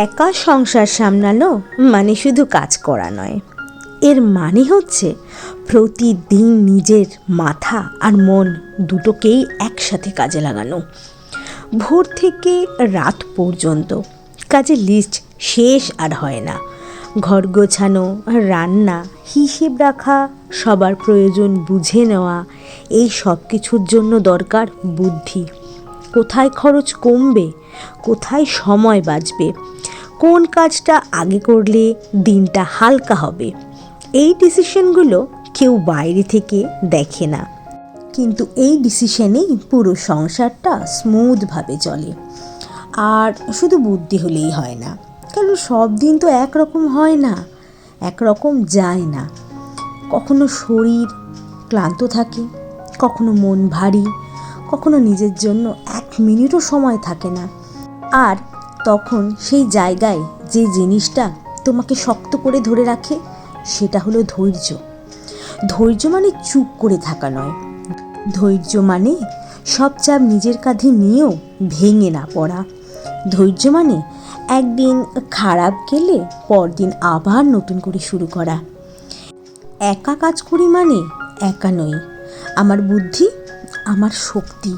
একা সংসার সামলানো মানে শুধু কাজ করা নয়, এর মানে হচ্ছে প্রতিদিন নিজের মাথা আর মন দুটোকেই একসাথে কাজে লাগানো। ভোর থেকে রাত পর্যন্ত কাজের লিস্ট শেষ আর হয় না। ঘর গোছানো, রান্না, হিসেব রাখা, সবার প্রয়োজন বুঝে নেওয়া, এই সব কিছুর জন্য দরকার বুদ্ধি। কোথায় খরচ কমবে, কোথায় সময় বাঁচবে, কোন কাজটা আগে করলে দিনটা হালকা হবে, এই ডিসিশনগুলো কেউ বাইরে থেকে দেখে না, কিন্তু এই ডিসিশনেই পুরো সংসারটা স্মুথভাবে চলে। আর শুধু বুদ্ধি হলেই হয় না, কারণ সব দিন তো একরকম হয় না, একরকম যায় না। কখনো শরীর ক্লান্ত থাকে, কখনো মন ভারী, কখনো নিজের জন্য 1 মিনিটও সময় থাকে না। আর তখন সেই জায়গায় যে জিনিসটা তোমাকে শক্ত করে ধরে রাখে সেটা হলো ধৈর্য। ধৈর্য মানে চুপ করে থাকা নয়, ধৈর্য মানে সব চাপ নিজের কাঁধে নিয়েও ভেঙে না পড়া। ধৈর্য মানে একদিন খারাপ গেলে পরদিন আবার নতুন করে শুরু করা। একা কাজ করি মানে একা নই, আমার বুদ্ধি আমার শক্তি,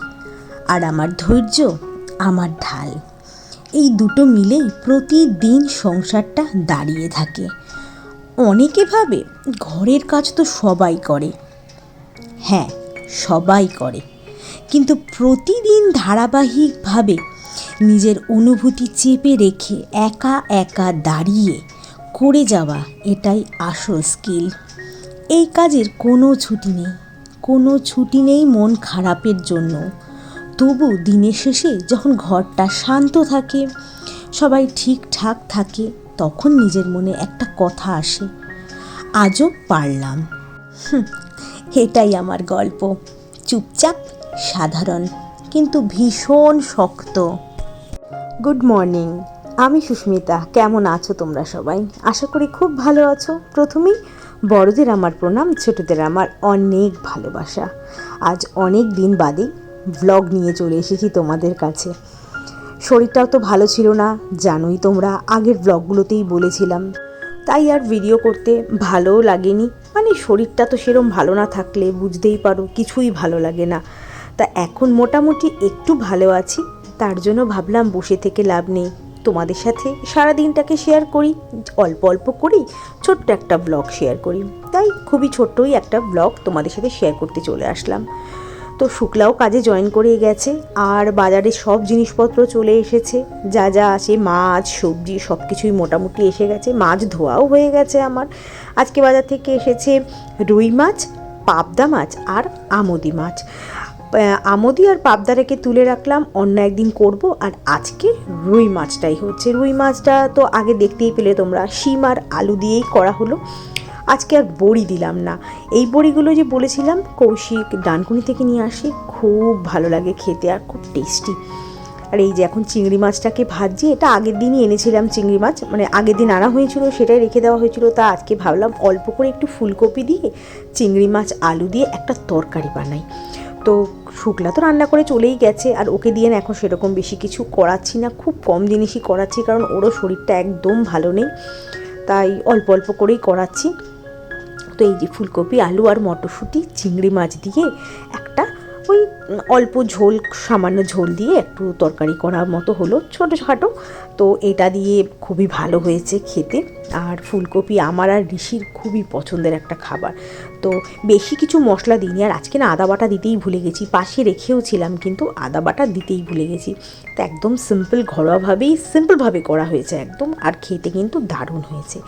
আর আমার ধৈর্য আমার ঢাল। এই দুটো মিলেই প্রতিদিন সংসারটা দাঁড়িয়ে থাকে। অনেকে ভাবে ঘরের কাজ তো সবাই করে, হ্যাঁ সবাই করে, কিন্তু প্রতিদিন ধারাবাহিকভাবে নিজের অনুভূতি চেপে রেখে একা একা দাঁড়িয়ে করে যাওয়া, এটাই আসল স্কিল। এই কাজের কোনো ছুটি নেই, কোনো ছুটি নেই মন খারাপের জন্য। তবু দিনের শেষে যখন ঘরটা শান্ত থাকে, সবাই ঠিকঠাক থাকে, তখন নিজের মনে একটা কথা আসে, আজও পারলাম। এটাই আমার গল্প, চুপচাপ, সাধারণ, কিন্তু ভীষণ শক্ত। গুড মর্নিং, আমি সুস্মিতা। কেমন আছো তোমরা সবাই? আশা করি খুব ভালো আছো। প্রথমেই বড়দের আমার প্রণাম, ছোটদের আমার অনেক ভালোবাসা। আজ অনেক দিন বাদে ভ্লগ নিয়ে চলে এসেছি তোমাদের কাছে। শরীরটাও তো ভালো ছিল না, জানোই তোমরা, আগের ভ্লগগুলোতেই বলেছিলাম। তাই আর ভিডিও করতে ভালোও লাগেনি, মানে শরীরটা তো সেরকম ভালো না থাকলে বুঝতেই পারো কিছুই ভালো লাগে না। তা এখন মোটামুটি একটু ভালো আছি, তার জন্য ভাবলাম বসে থেকে লাভ নেই, তোমাদের সাথে সারা দিনটাকে শেয়ার করি, অল্প অল্প করি, ছোট্ট একটা ব্লগ শেয়ার করি। তাই খুবই ছোট্টই একটা ব্লগ তোমাদের সাথে শেয়ার করতে চলে আসলাম। তো শুক্লাও কাজে জয়েন করে গেছে, আর বাজারে সব জিনিসপত্র চলে এসেছে, যা যা আছে, মাছ সবজি সব কিছুই মোটামুটি এসে গেছে। মাছ ধোয়াও হয়ে গেছে আমার। আজকে বাজার থেকে এসেছে রুই মাছ, পাবদা মাছ আর আমোদি মাছ। আমোদি আর পাবদাটাকে তুলে রাখলাম, অন্য একদিন করব। আর আজকে রুই মাছটাই হচ্ছে। রুই মাছটা তো আগে দেখতেই পেলে তোমরা, শিম আর আলু দিয়েই করা হলো। আজকে আর বড়ি দিলাম না। এই বড়িগুলো যে বলেছিলাম কৌশিক ডানকুনি থেকে নিয়ে আসে, খুব ভালো লাগে খেতে আর খুব টেস্টি। আর এই যে এখন চিংড়ি মাছটাকে ভাজি, এটা আগের দিনই এনেছিলাম চিংড়ি মাছ, মানে আগের দিন আনা হয়েছিল, সেটাই রেখে দেওয়া হয়েছিল। তা আজকে ভাবলাম অল্প করে একটু ফুলকপি দিয়ে চিংড়ি মাছ আলু দিয়ে একটা তরকারি বানাই। তো শুক্লা তো রান্না করে চলেই গেছে, আর ওকে দিয়ে না এখন সেরকম বেশি কিছু করাচ্ছি না, খুব কম জিনিসই করাচ্ছি, কারণ ওরও শরীরটা একদম ভালো নেই, তাই অল্প অল্প করেই করাচ্ছি। তো এই যে ফুলকপি আলু আর মটরশুঁটি চিংড়ি মাছ দিয়ে একটা ওই অল্প ঝোল, সামান্য ঝোল দিয়ে একটু তরকারি করার মতো হলো, ছোটোখাটো। তো এটা দিয়ে খুবই ভালো হয়েছে খেতে। আর ফুলকপি আমার আর ঋষির খুবই পছন্দের একটা খাবার, তো বেশি কিছু মশলা দিইনি। আর আজকে না আদা বাটা দিতেই ভুলে গেছি, পাশে রেখেও ছিলাম কিন্তু আদা বাটা দিতেই ভুলে গেছি। তো একদম সিম্পল ঘরোয়াভাবেই সিম্পলভাবে করা হয়েছে একদম, আর খেতে কিন্তু দারুণ হয়েছে।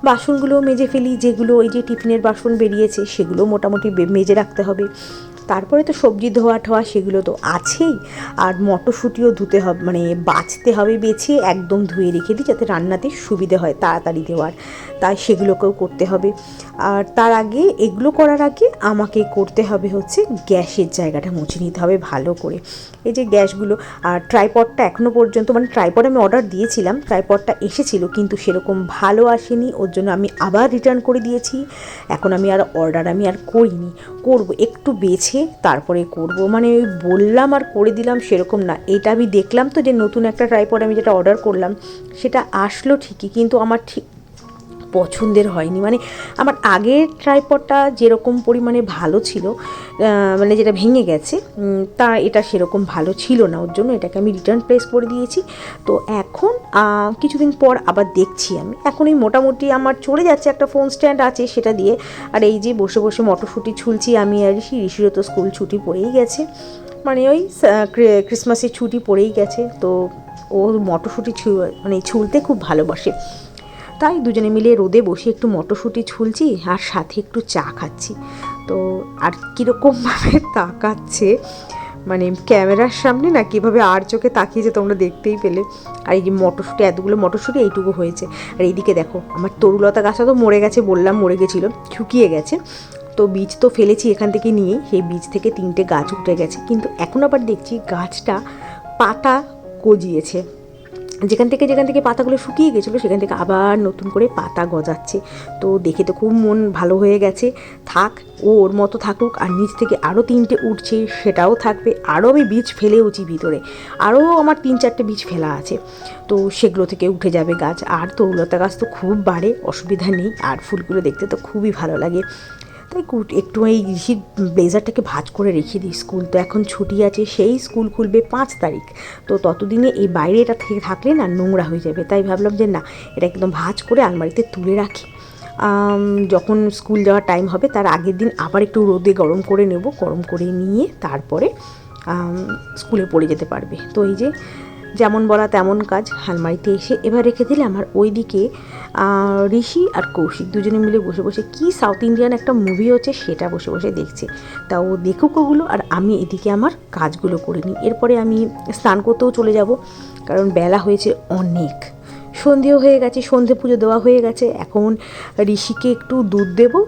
বাসনগুলোও মেজে ফেলি, যেগুলো ওই যে টিফিনের বাসন বেরিয়েছে সেগুলো মোটামুটি মেজে রাখতে হবে। তারপরে তো সবজি ধোয়া ঠোয়া সেগুলো তো আছেই, আর মটরশুঁটিও ধুতে হবে, মানে বাছতে হবে, বেছে একদম ধুয়ে রেখে দিই যাতে রান্নাতে সুবিধে হয় তাড়াতাড়ি দেওয়ার, তাই সেগুলোকেও করতে হবে। আর তার আগে, এগুলো করার আগে আমাকে করতে হবে হচ্ছে গ্যাসের জায়গাটা মুছে নিতে হবে ভালো করে। এই যে গ্যাসগুলো, আর ট্রাইপডটা এখনও পর্যন্ত, মানে ট্রাইপড আমি অর্ডার দিয়েছিলাম, ট্রাইপডটা এসেছিল কিন্তু সেরকম ভালো আসেনি, ওর জন্য আমি আবার রিটার্ন করে দিয়েছি। এখন আমি আর অর্ডার করিনি, করব, একটু বেছে তারপরে করব, মানে ওই বললাম আর করে দিলাম সেরকম না। এটা আমি দেখলাম তো যে নতুন একটা ট্রাইপড আমি যেটা অর্ডার করলাম সেটা আসলো ঠিকই, কিন্তু আমার ঠিক পছন্দের হয়নি। মানে আমার আগের ট্রাইপডটা যেরকম পরিমাণে ভালো ছিল, মানে যেটা ভেঙে গেছে, তা এটা সেরকম ভালো ছিল না, ওর জন্য এটাকে আমি রিটার্ন প্লেস করে দিয়েছি। তো এখন কিছুদিন পর আবার দেখছি আমি, এখন এই মোটামুটি আমার চলে যাচ্ছে, একটা ফোন স্ট্যান্ড আছে সেটা দিয়ে। আর এই যে বসে বসে মটরশুঁটি ছুলছি আমি আর ঋষিরও তো স্কুল ছুটি পড়েই গেছে, মানে ওই ক্রিসমাসের ছুটি পড়েই গেছে। তো ও মটরশুঁটি মানে ছুলতে খুব ভালোবাসে, তাই দুজনে মিলে রোদে বসে একটু মটরশুঁটি ছুলছি আর সাথে একটু চা খাচ্ছি। তো আর কীরকমভাবে তাকাচ্ছে, মানে ক্যামেরার সামনে না কীভাবে আর চোখে তাকিয়েছে তোমরা দেখতেই পেলে। আর এই যে মটরশুঁটি, এতগুলো মটরশুঁটি এইটুকু হয়েছে। আর এইদিকে দেখো আমার তরুলতা গাছটা তো মরে গেছে, বললাম মরে গেছিলো, শুকিয়ে গেছে। তো বীজ তো ফেলেছি এখান থেকে নিয়ে, সেই বীজ থেকে 3টে গাছ উঠে গেছে, কিন্তু এখন আবার দেখছি গাছটা পাতা গজিয়েছে। যেখান থেকে পাতাগুলো শুকিয়ে গেছিলো সেখান থেকে আবার নতুন করে পাতা গজাচ্ছে। তো দেখে তো খুব মন ভালো হয়ে গেছে। থাক, ও ওর মতো থাকুক, আর নিচ থেকে আরও 3টে উঠছে সেটাও থাকবে। আরও আমি বীজ ফেলেওছি ভিতরে, আরও আমার 3-4টে বীজ ফেলা আছে, তো সেগুলো থেকে উঠে যাবে গাছ। আর তরুলতা গাছ তো খুব বাড়ে, অসুবিধা নেই, আর ফুলগুলো দেখতে তো খুবই ভালো লাগে। তাই একটু এই ঋষির ব্লেজারটাকে ভাঁজ করে রেখে দিই। স্কুল তো এখন ছুটি আছে, সেই স্কুল খুলবে 5 তারিখ, তো ততদিনে এই বাইরে এটা থেকে থাকলে না নোংরা হয়ে যাবে। তাই ভাবলাম যে না, এটা একদম ভাঁজ করে আলমারিতে তুলে রাখি, যখন স্কুল যাওয়ার টাইম হবে তার আগের দিন আবার একটু রোদে গরম করে নেব, গরম করে নিয়ে তারপরে স্কুলে পড়ে যেতে পারবে। তো এই যে যেমন বলা তেমন কাজ, আলমারিতে এসে এবার রেখে দিলে আমার ওইদিকে ঋষি আর কৌশিক দুজনে মিলে বসে বসে কি সাউথ ইন্ডিয়ান একটা মুভি হচ্ছে সেটা বসে বসে দেখছে। তা ও দেখুক ওগুলো, আর আমি এদিকে আমার কাজগুলো করে নিই। এরপরে আমি স্নান করতেও চলে যাব, কারণ বেলা হয়েছে অনেক, সন্ধেও হয়ে গেছে, সন্ধে পুজো দেওয়া হয়ে গেছে। এখন ঋষিকে একটু দুধ দেবো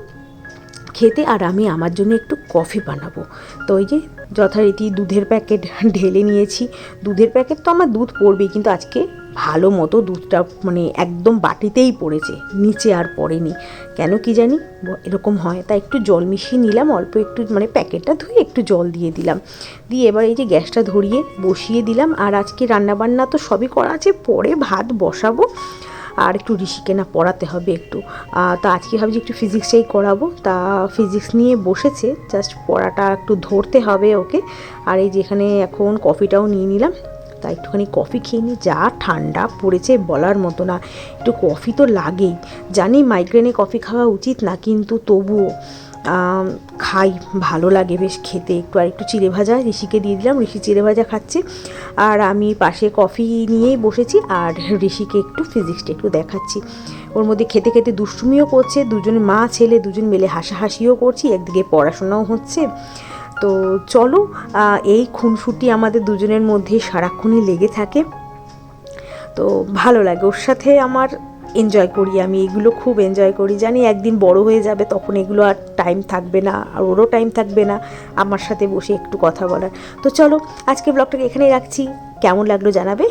খেতে, আর আমি আমার জন্য একটু কফি বানাবো। তো ওই যে যথারীতি দুধের প্যাকেট ঢেলে নিয়েছি। দুধের প্যাকেট তো আমার দুধ পড়বেই, কিন্তু আজকে ভালো মতো দুধটা মানে একদম বাটিতেই পড়েছে, নিচে আর পড়েনি, কেন কি জানি এরকম হয়। তাই একটু জল মিশিয়ে নিলাম, অল্প একটু, মানে প্যাকেটটা ধুয়ে একটু জল দিয়ে দিলাম, দিয়ে এবার এই যে গ্যাসটা ধরিয়ে বসিয়ে দিলাম। আর আজকে রান্নাবান্না তো সবই করা আছে, পরে ভাত বসাবো। আর একটু ঋষিকে না পড়াতে হবে একটু, তা আজকে ভাবছি একটু ফিজিক্সটাই করাবো। তা ফিজিক্স নিয়ে বসেছে, জাস্ট পড়াটা একটু ধরতে হবে ওকে। আর এই যেখানে এখন কফিটাও নিয়ে নিলাম, তা একটুখানি কফি খেয়ে নিই। যা ঠান্ডা পড়েছে বলার মতো না, একটু কফি তো লাগেই। জানি মাইগ্রেনে কফি খাওয়া উচিত না, কিন্তু তবুও খাই, ভালো লাগে বেশ খেতে। আর একটু চিড়ে ভাজা ঋষিকে দিয়ে দিলাম, ঋষি চিড়ে ভাজা খাচ্ছে, আর আমি পাশে কফি নিয়েই বসেছি, আর ঋষিকে একটু ফিজিক্সটা একটু দেখাচ্ছি। ওর মধ্যে খেতে খেতে দুষ্টুমিও করছে, দুজনে মা ছেলে দুজন মিলে হাসাহাসিও করছি, একদিকে পড়াশোনাও হচ্ছে। তো চলো, এই খুনসুটি আমাদের দুজনের মধ্যে সারাক্ষণই লেগে থাকে, তো ভালো লাগে ওর সাথে আমার, এনজয় করি আমি এগুলো, খুব এনজয় করি। জানি একদিন বড় হয়ে যাবে, তখন এগুলো আর টাইম থাকবে না, আর ওরও টাইম থাকবে না আমার সাথে বসে একটু কথা বলার। তো চলো, আজকে ব্লগটাকে এখানেই রাখছি, কেমন লাগলো জানাবে।